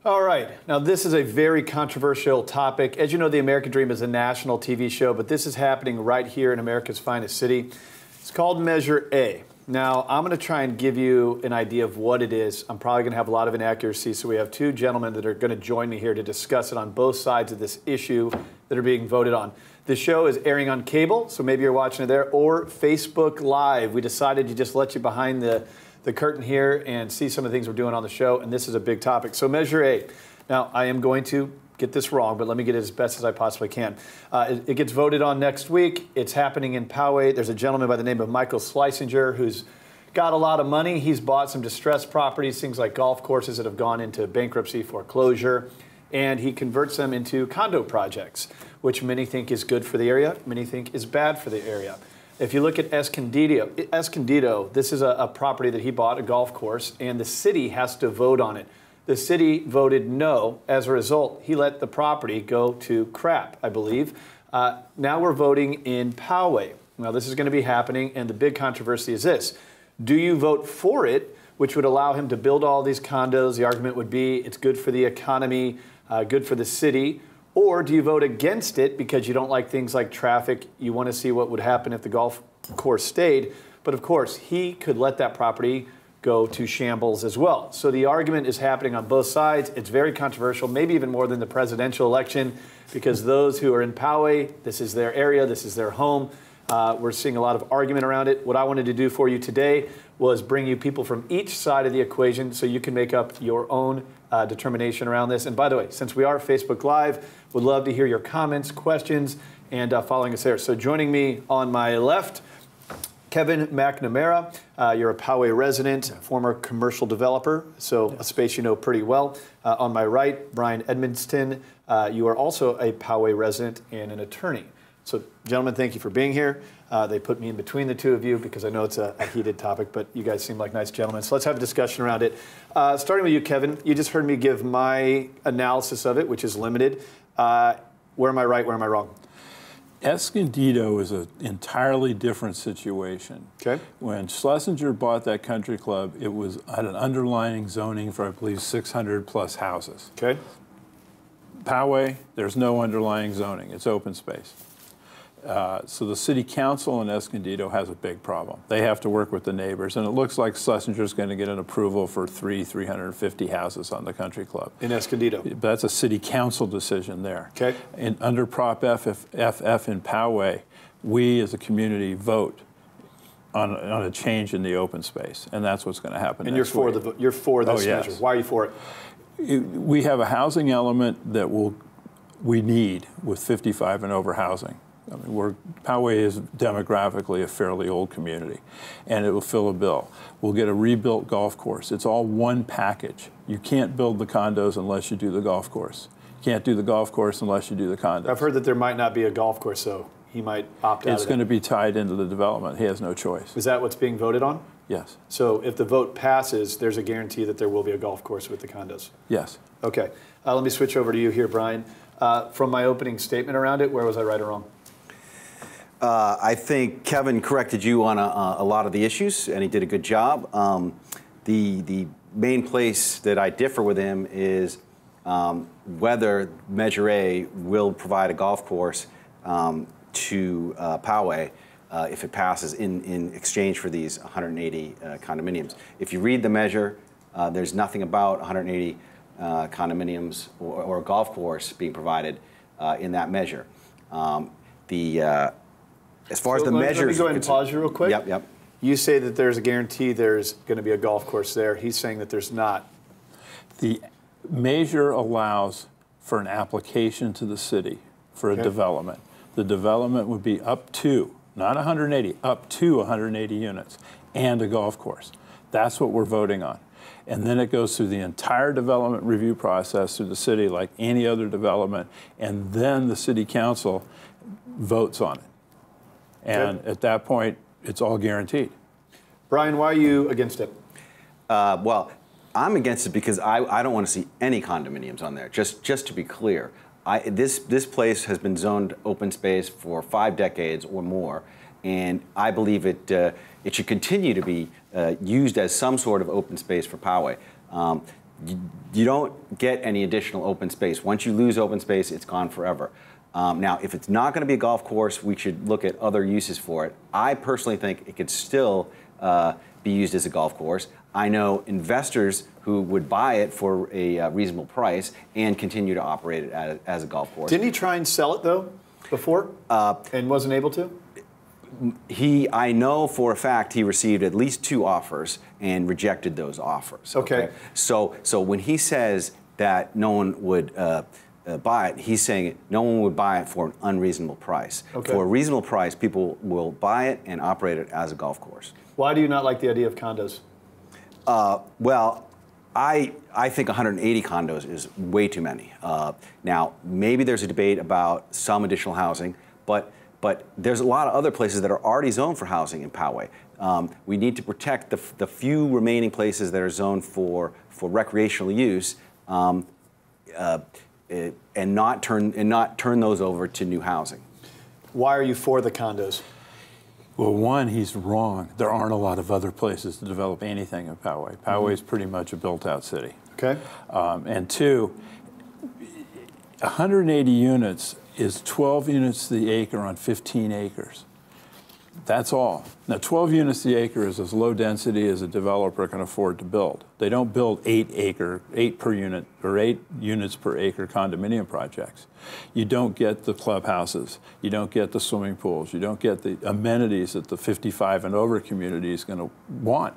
All right. Now, this is a very controversial topic. As you know, the American Dream is a national TV show, but this is happening right here in America's finest city. It's called Measure A. Now, I'm going to try and give you an idea of what it is. I'm probably going to have a lot of inaccuracies, so we have two gentlemen that are going to join me here to discuss it on both sides of this issue that are being voted on. The show is airing on cable, so maybe you're watching it there, or Facebook Live. We decided to just let you behind the curtain here and see some of the things we're doing on the show, and this is a big topic. So Measure A. Now, I am going to get this wrong, but let me get it as best as I possibly can. It gets voted on next week. It's happening in Poway. There's a gentleman by the name of Michael Schlesinger who's got a lot of money. He's bought some distressed properties, things like golf courses that have gone into bankruptcy, foreclosure, and he converts them into condo projects, which many think is good for the area, many think is bad for the area. If you look at Escondido, this is a property that he bought, a golf course, and the city has to vote on it. The city voted no. As a result, he let the property go to crap, I believe. Now we're voting in Poway. Now this is going to be happening, and the big controversy is this. Do you vote for it, which would allow him to build all these condos? The argument would be it's good for the economy, good for the city. Or do you vote against it because you don't like things like traffic? You want to see what would happen if the golf course stayed. But of course, he could let that property go to shambles as well. So the argument is happening on both sides. It's very controversial, maybe even more than the presidential election, because those who are in Poway, this is their area, this is their home. We're seeing a lot of argument around it. What I wanted to do for you today was bring you people from each side of the equation so you can make up your own determination around this. And by the way, since we are Facebook Live, would love to hear your comments, questions, and following us there. So joining me on my left, Kevin McNamara. You're a Poway resident, former commercial developer, so a space you know pretty well. On my right, Brian Edmonston. You are also a Poway resident and an attorney. So, gentlemen, thank you for being here. They put me in between the two of you because I know it's a heated topic, but you guys seem like nice gentlemen. So let's have a discussion around it. Starting with you, Kevin, you just heard me give my analysis of it, which is limited. Where am I right? Where am I wrong? Escondido is an entirely different situation. Okay. When Schlesinger bought that country club, it was at an underlying zoning for, I believe, 600 plus houses. Okay. Poway, there's no underlying zoning. It's open space. So the city council in Escondido has a big problem. They have to work with the neighbors, and it looks like Schlesinger's going to get an approval for 350 houses on the country club. In Escondido? But that's a city council decision there. Okay. And under Prop FF in Poway, we as a community vote on a change in the open space, and that's what's going to happen. And you're for this measure. Why are you for it? We have a housing element that we need with 55 and over housing. I mean, Poway is demographically a fairly old community, and it will fill a bill. We'll get a rebuilt golf course. It's all one package. You can't build the condos unless you do the golf course. You can't do the golf course unless you do the condos. I've heard that there might not be a golf course, so he might opt out. It's going to be tied into the development. He has no choice. Is that what's being voted on? Yes. So if the vote passes, there's a guarantee that there will be a golf course with the condos? Yes. Okay. Let me switch over to you here, Brian. From my opening statement around it, where was I right or wrong? I think Kevin corrected you on a lot of the issues, and he did a good job. The main place that I differ with him is whether Measure A will provide a golf course to Poway if it passes in exchange for these 180 condominiums. If you read the measure, there's nothing about 180 condominiums or a golf course being provided in that measure. As far as the measures... Let me go ahead and pause you real quick. Yep. You say that there's a guarantee there's going to be a golf course there. He's saying that there's not. The measure allows for an application to the city for a development. The development would be up to, not 180, up to 180 units and a golf course. That's what we're voting on. And then it goes through the entire development review process through the city like any other development, and then the city council votes on it. And at that point, it's all guaranteed. Brian, why are you against it? Well, I'm against it because I don't want to see any condominiums on there, just to be clear. This place has been zoned open space for 5 decades or more, and I believe it should continue to be used as some sort of open space for Poway. you don't get any additional open space. Once you lose open space, it's gone forever. Now, if it's not going to be a golf course, we should look at other uses for it. I personally think it could still be used as a golf course. I know investors who would buy it for a reasonable price and continue to operate it as a golf course. Didn't he try and sell it, though, before, and wasn't able to? I know for a fact he received at least 2 offers and rejected those offers. Okay. So when he says that no one would buy it, he's saying no one would buy it for an unreasonable price. Okay. For a reasonable price, people will buy it and operate it as a golf course. Why do you not like the idea of condos? Well, I think 180 condos is way too many. Now, maybe there's a debate about some additional housing, but there's a lot of other places that are already zoned for housing in Poway. We need to protect the few remaining places that are zoned for recreational use, and not turn those over to new housing. Why are you for the condos? Well, one, he's wrong. There aren't a lot of other places to develop anything in Poway. Poway is pretty much a built-out city. Okay. And two, 180 units is 12 units to the acre on 15 acres. That's all. Now, 12 units to the acre is as low density as a developer can afford to build. They don't build 8 per unit or 8 units per acre condominium projects. You don't get the clubhouses. You don't get the swimming pools. You don't get the amenities that the 55 and over community is going to want.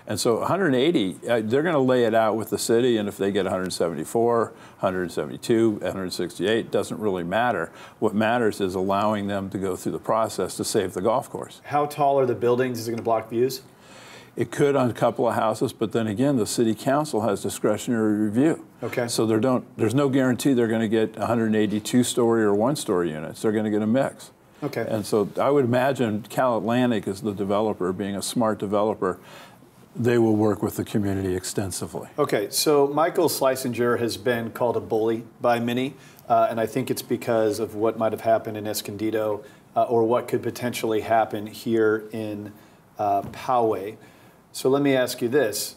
And so 180, they're going to lay it out with the city, and if they get 174, 172, 168, doesn't really matter. What matters is allowing them to go through the process to save the golf course. How tall are the buildings? Is it going to block views? It could on a couple of houses, but then again, the city council has discretionary review. Okay. So there's no guarantee they're going to get 182 story or 1-story units. They're going to get a mix. Okay. And so I would imagine Cal Atlantic is the developer, being a smart developer. They will work with the community extensively. Okay, so Michael Schlesinger has been called a bully by many, and I think it's because of what might have happened in Escondido or what could potentially happen here in Poway. So let me ask you this.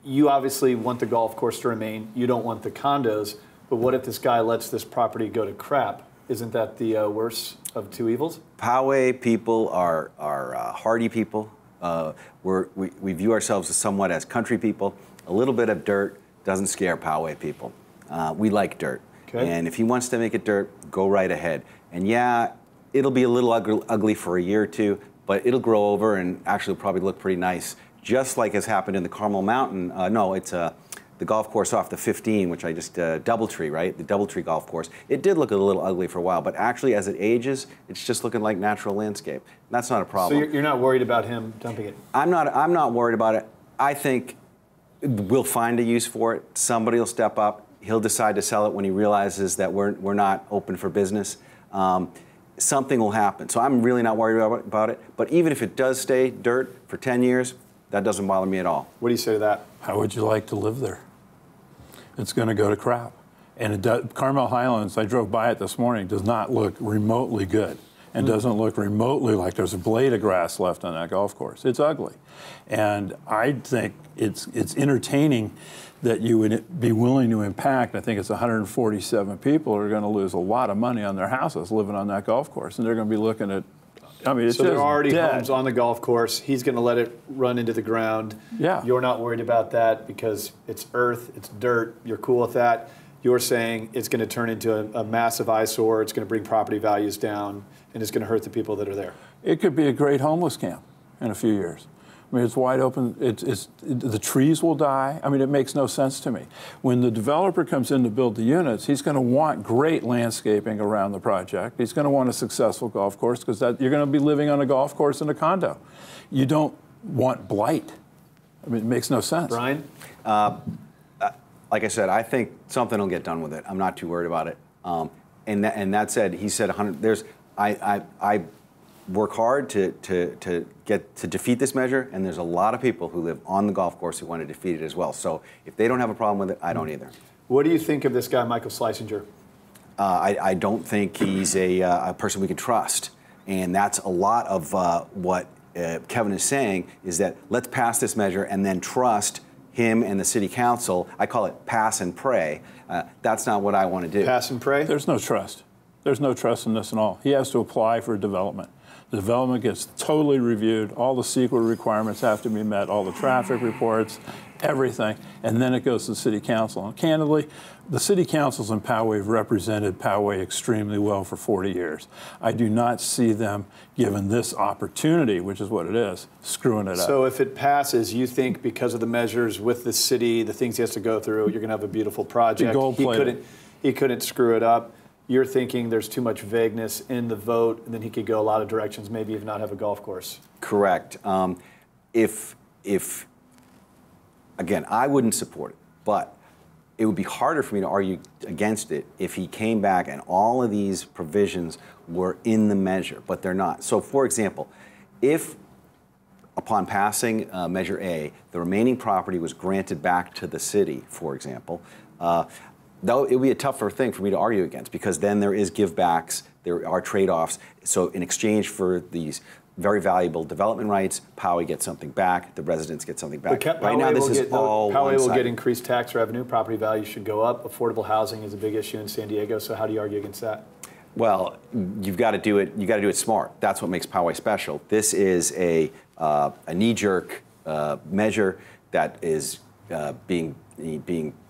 You obviously want the golf course to remain. You don't want the condos, but what if this guy lets this property go to crap? Isn't that the worst of 2 evils? Poway people are hardy people. We view ourselves somewhat as country people. A little bit of dirt doesn't scare Poway people. We like dirt. Okay. And if he wants to make it dirt, go right ahead. And yeah, it'll be a little ugly for a year or 2, but it'll grow over and actually probably look pretty nice. Just like has happened in the Carmel Mountain. No, it's the golf course off the 15, which I just, Doubletree, right? The Doubletree golf course. It did look a little ugly for a while, but actually as it ages, it's just looking like natural landscape. That's not a problem. So you're not worried about him dumping it? I'm not worried about it. I think we'll find a use for it. Somebody will step up. He'll decide to sell it when he realizes that we're not open for business. Something will happen. So I'm really not worried about it. But even if it does stay dirt for 10 years, that doesn't bother me at all. What do you say to that? How would you like to live there? It's going to go to crap. And Carmel Highlands, I drove by it this morning, does not look remotely good. And doesn't look remotely like there's a blade of grass left on that golf course. It's ugly. And I think it's entertaining that you would be willing to impact. I think it's 147 people who are going to lose a lot of money on their houses living on that golf course. And they're going to be looking at, I mean, it's so just there are already dead. homes on the golf course. He's going to let it run into the ground. Yeah. You're not worried about that because it's earth, it's dirt. You're cool with that. You're saying it's going to turn into a massive eyesore. It's going to bring property values down, and it's going to hurt the people that are there. It could be a great homeless camp in a few years. I mean, it's wide open. The trees will die. I mean, it makes no sense to me. When the developer comes in to build the units, he's going to want great landscaping around the project. He's going to want a successful golf course because you're going to be living on a golf course in a condo. You don't want blight. I mean, it makes no sense. Brian? Like I said, I think something will get done with it. I'm not too worried about it. And that said, he said 100. I work hard to defeat this measure, and there's a lot of people who live on the golf course who want to defeat it as well. So if they don't have a problem with it, I don't either. What do you think of this guy, Michael Schlesinger? I don't think he's a person we can trust, and that's a lot of what Kevin is saying is that let's pass this measure and then trust him and the city council, I call it pass and pray. That's not what I want to do. Pass and pray? There's no trust. There's no trust in this at all. He has to apply for development. The development gets totally reviewed. All the CEQA requirements have to be met, all the traffic reports, everything, and then it goes to the city council. And candidly, the city councils in Poway have represented Poway extremely well for 40 years. I do not see them, given this opportunity, which is what it is, screwing it up. So if it passes, you think because of the measures with the city, the things he has to go through, you're going to have a beautiful project. He couldn't screw it up. You're thinking there's too much vagueness in the vote, and then he could go a lot of directions, maybe even not have a golf course. Correct. Again, I wouldn't support it, but it would be harder for me to argue against it if he came back and all of these provisions were in the measure, but they're not. So, for example, if upon passing Measure A, the remaining property was granted back to the city, for example, though it would be a tougher thing for me to argue against, because then there is give-backs, there are trade-offs. So in exchange for these very valuable development rights, Poway gets something back, the residents get something back. Right now, this is all Poway will get increased tax revenue, property values should go up, affordable housing is a big issue in San Diego, so how do you argue against that? Well, you've got to do it. You got to do it smart. That's what makes Poway special. This is a knee-jerk measure that is being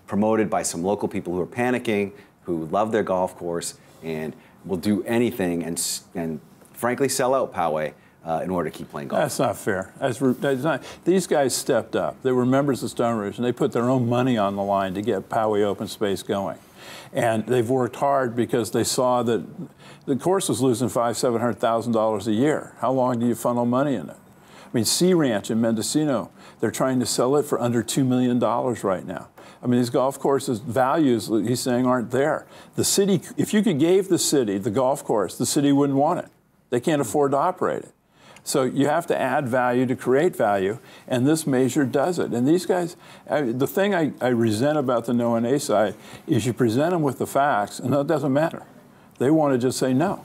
promoted by some local people who are panicking, who love their golf course, and will do anything and frankly sell out Poway in order to keep playing golf. That's not fair. That's not. These guys stepped up. They were members of Stone Ridge, and they put their own money on the line to get Poway open space going. And they've worked hard because they saw that the course was losing $700,000 a year. How long do you funnel money in it? I mean, Sea Ranch in Mendocino, they're trying to sell it for under $2 million right now. I mean, these golf courses' values, he's saying, aren't there. The city, if you could give the city the golf course, the city wouldn't want it. They can't afford to operate it. So you have to add value to create value, and this measure does it. And these guys, the thing I resent about the no and A side is you present them with the facts, and it doesn't matter. They want to just say no.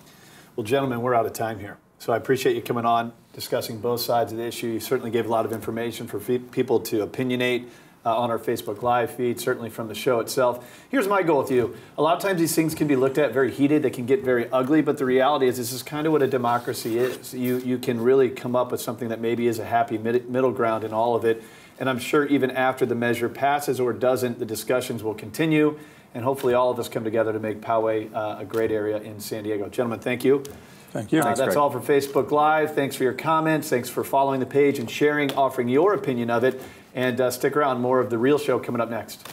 Well, gentlemen, we're out of time here. So I appreciate you coming on, discussing both sides of the issue. You certainly gave a lot of information for people to opinionate on our Facebook Live feed, certainly from the show itself. Here's my goal with you. A lot of times these things can be looked at very heated. They can get very ugly, but the reality is this is kind of what a democracy is. You can really come up with something that maybe is a happy middle ground in all of it. And I'm sure even after the measure passes or doesn't, the discussions will continue. And hopefully all of us come together to make Poway a great area in San Diego. Gentlemen, thank you. Thank you. That's all for Facebook Live. Thanks for your comments. Thanks for following the page and sharing, offering your opinion of it. And stick around. More of The Real Show coming up next.